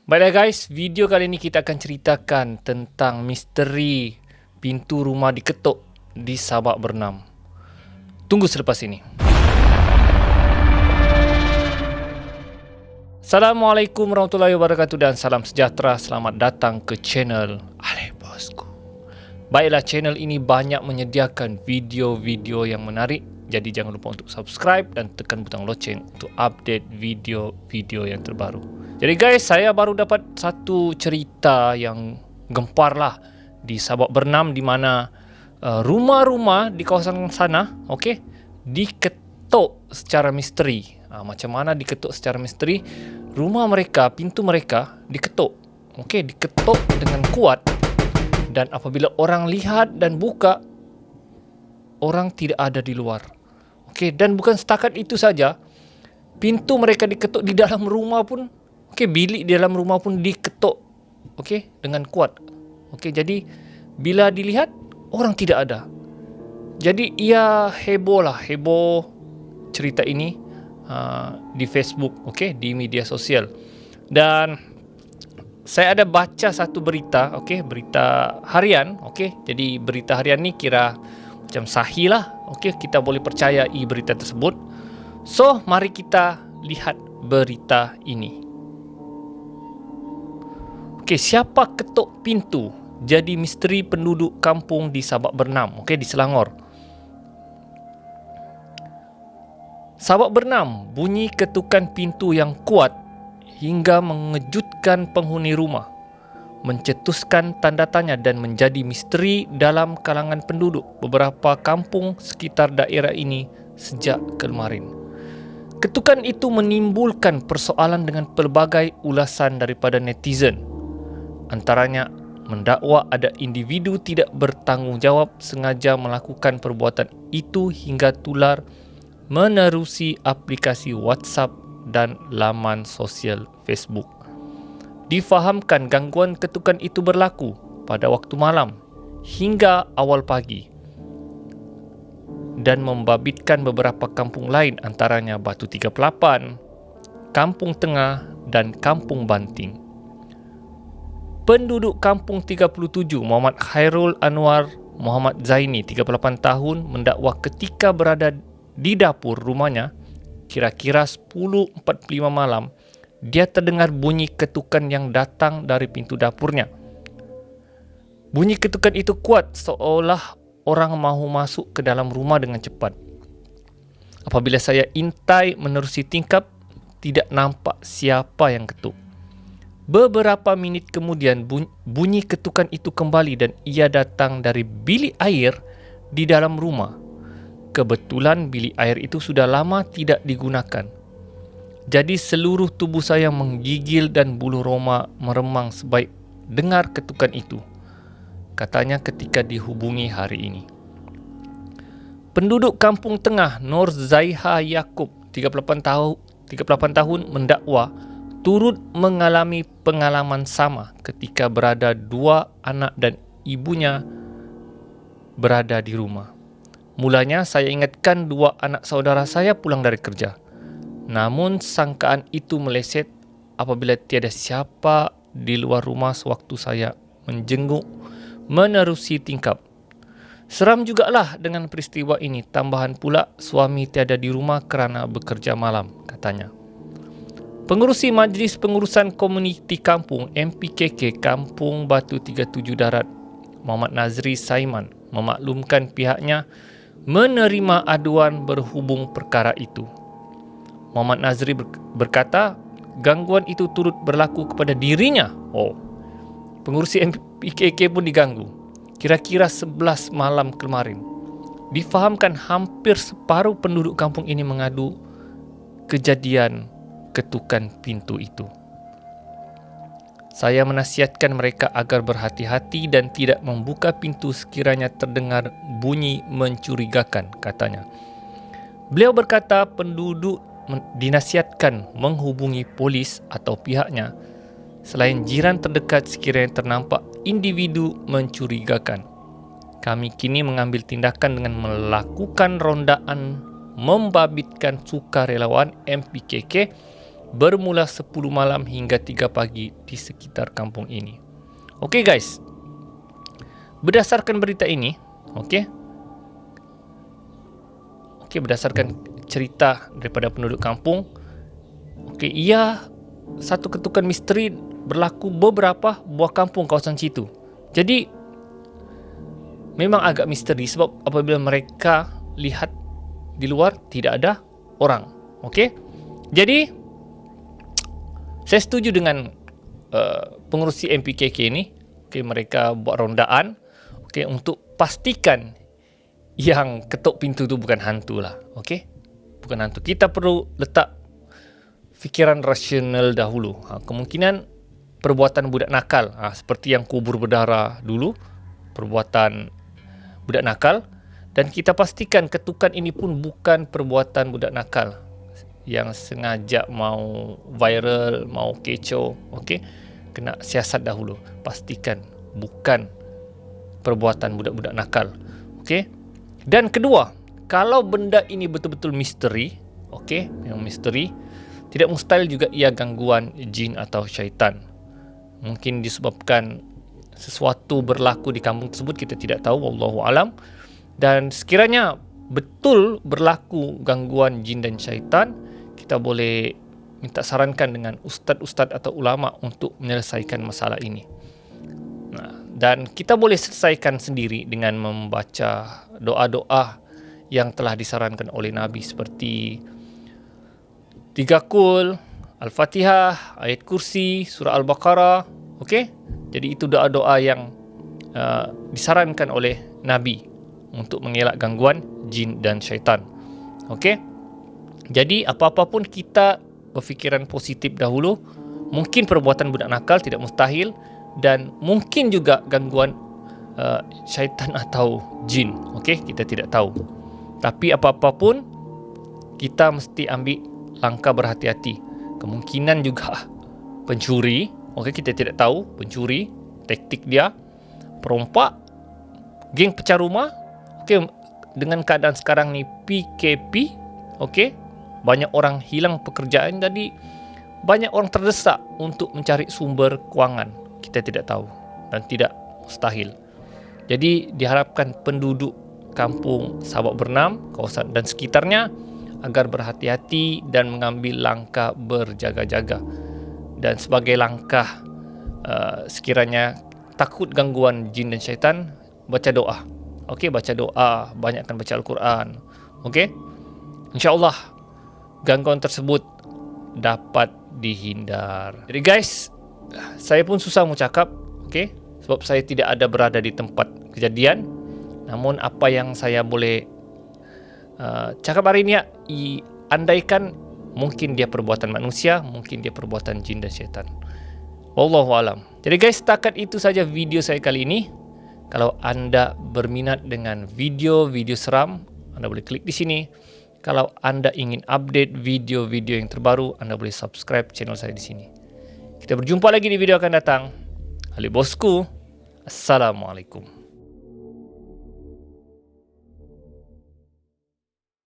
Baiklah guys, video kali ini kita akan ceritakan tentang misteri pintu rumah diketuk di Sabak Bernam. Tunggu selepas ini. Assalamualaikum warahmatullahi wabarakatuh dan salam sejahtera. Selamat datang ke channel Ale Bosku. Baiklah, channel ini banyak menyediakan video-video yang menarik. Jadi jangan lupa untuk subscribe dan tekan butang loceng untuk update video-video yang terbaru. Jadi guys, saya baru dapat satu cerita yang gempar lah di Sabak Bernam, di mana rumah-rumah di kawasan sana, diketuk secara misteri. Macam mana diketuk secara misteri? Rumah mereka, pintu mereka diketuk, diketuk dengan kuat. Dan apabila orang lihat dan buka, orang tidak ada di luar. Dan bukan setakat itu saja, pintu mereka diketuk di dalam rumah pun, bilik di dalam rumah pun diketuk, dengan kuat. Jadi bila dilihat, orang tidak ada. Jadi ia heboh cerita ini di Facebook, di media sosial. Dan saya ada baca satu berita, berita harian, Jadi berita harian ni kira macam sahih lah, kita boleh percayai berita tersebut. So, mari kita lihat berita ini. Siapa ketuk pintu jadi misteri penduduk kampung di Sabak Bernam, di Selangor. Sabak Bernam, bunyi ketukan pintu yang kuat hingga mengejutkan penghuni rumah, mencetuskan tanda tanya dan menjadi misteri dalam kalangan penduduk beberapa kampung sekitar daerah ini sejak kemarin. Ketukan itu menimbulkan persoalan dengan pelbagai ulasan daripada netizen. Antaranya mendakwa ada individu tidak bertanggungjawab sengaja melakukan perbuatan itu hingga tular menerusi aplikasi WhatsApp dan laman sosial Facebook. Difahamkan gangguan ketukan itu berlaku pada waktu malam hingga awal pagi dan membabitkan beberapa kampung lain, antaranya Batu 38, Kampung Tengah dan Kampung Banting. Penduduk Kampung 37, Muhammad Khairul Anwar Muhammad Zaini, 38 tahun, mendakwa ketika berada di dapur rumahnya, kira-kira 10.45 malam, dia terdengar bunyi ketukan yang datang dari pintu dapurnya. Bunyi ketukan itu kuat seolah orang mahu masuk ke dalam rumah dengan cepat. Apabila saya intai menerusi tingkap, tidak nampak siapa yang ketuk. Beberapa minit kemudian bunyi ketukan itu kembali dan ia datang dari bilik air di dalam rumah. Kebetulan bilik air itu sudah lama tidak digunakan. Jadi seluruh tubuh saya menggigil dan bulu roma meremang sebaik dengar ketukan itu, katanya ketika dihubungi hari ini. Penduduk Kampung Tengah Nur Zaiha Yaakob, 38 tahun, mendakwa turut mengalami pengalaman sama ketika berada dua anak dan ibunya berada di rumah. Mulanya saya ingatkan dua anak saudara saya pulang dari kerja. Namun sangkaan itu meleset apabila tiada siapa di luar rumah sewaktu saya menjenguk menerusi tingkap. Seram jugalah dengan peristiwa ini. Tambahan pula suami tiada di rumah kerana bekerja malam, katanya. Pengerusi Majlis Pengurusan Komuniti Kampung MPKK Kampung Batu 37 Darat, Muhammad Nazri Saiman, memaklumkan pihaknya menerima aduan berhubung perkara itu. Muhammad Nazri berkata gangguan itu turut berlaku kepada dirinya. Pengerusi MPKK pun diganggu. Kira-kira 11 malam kemarin. Difahamkan hampir separuh penduduk kampung ini mengadu kejadian ketukan pintu itu. Saya menasihatkan mereka agar berhati-hati dan tidak membuka pintu sekiranya terdengar bunyi mencurigakan, katanya. Beliau berkata penduduk dinasihatkan menghubungi polis atau pihaknya selain jiran terdekat sekiranya ternampak individu mencurigakan. Kami kini mengambil tindakan dengan melakukan rondaan membabitkan sukarelawan MPKK bermula 10 malam hingga 3 pagi di sekitar kampung ini. Okey guys, berdasarkan berita ini, berdasarkan cerita daripada penduduk kampung, ia satu ketukan misteri berlaku beberapa buah kampung kawasan situ. Jadi memang agak misteri sebab apabila mereka lihat di luar tidak ada orang. Jadi saya setuju dengan pengurusi MPKK ini. Mereka buat rondaan untuk pastikan yang ketuk pintu tu bukan hantu lah. Bukan hantu. Kita perlu letak fikiran rasional dahulu. Kemungkinan perbuatan budak nakal, seperti yang kubur berdarah dulu, perbuatan budak nakal, dan kita pastikan ketukan ini pun bukan perbuatan budak nakal yang sengaja mau viral, mau kecoh. Kena siasat dahulu. Pastikan bukan perbuatan budak-budak nakal. Dan kedua, kalau benda ini betul-betul misteri, memang misteri, tidak mustahil juga ia gangguan jin atau syaitan. Mungkin disebabkan sesuatu berlaku di kampung tersebut, kita tidak tahu, wallahu alam. Dan sekiranya betul berlaku gangguan jin dan syaitan, kita boleh minta sarankan dengan ustaz-ustaz atau ulama untuk menyelesaikan masalah ini. Dan kita boleh selesaikan sendiri dengan membaca doa-doa yang telah disarankan oleh Nabi seperti 3 Qul, Al-Fatihah, ayat kursi, surah Al-Baqarah. Jadi itu doa-doa yang disarankan oleh Nabi untuk mengelak gangguan jin dan syaitan. Jadi apa-apa pun kita berfikiran positif dahulu. Mungkin perbuatan budak nakal, tidak mustahil, dan mungkin juga gangguan syaitan atau jin. Kita tidak tahu. Tapi apa-apa pun kita mesti ambil langkah berhati-hati. Kemungkinan juga pencuri, kita tidak tahu, pencuri, taktik dia, perompak, geng pecah rumah. Dengan keadaan sekarang ni PKP, banyak orang hilang pekerjaan, jadi banyak orang terdesak untuk mencari sumber kewangan. Kita tidak tahu dan tidak mustahil. Jadi diharapkan penduduk kampung Sabak Bernam, kawasan dan sekitarnya agar berhati-hati dan mengambil langkah berjaga-jaga. Dan sebagai langkah sekiranya takut gangguan jin dan syaitan, baca doa. Baca doa, banyakkan baca Al-Quran. InsyaAllah gangguan tersebut dapat dihindar. Jadi guys, saya pun susah mau cakap, sebab saya tidak ada berada di tempat kejadian. Namun apa yang saya boleh cakap hari ini, andaikan mungkin dia perbuatan manusia, mungkin dia perbuatan jin dan syaitan. Wallahu alam. Jadi guys, setakat itu saja video saya kali ini. Kalau anda berminat dengan video-video seram, anda boleh klik di sini. Kalau anda ingin update video-video yang terbaru, anda boleh subscribe channel saya di sini. Kita berjumpa lagi di video akan datang. Ali bosku, Assalamualaikum.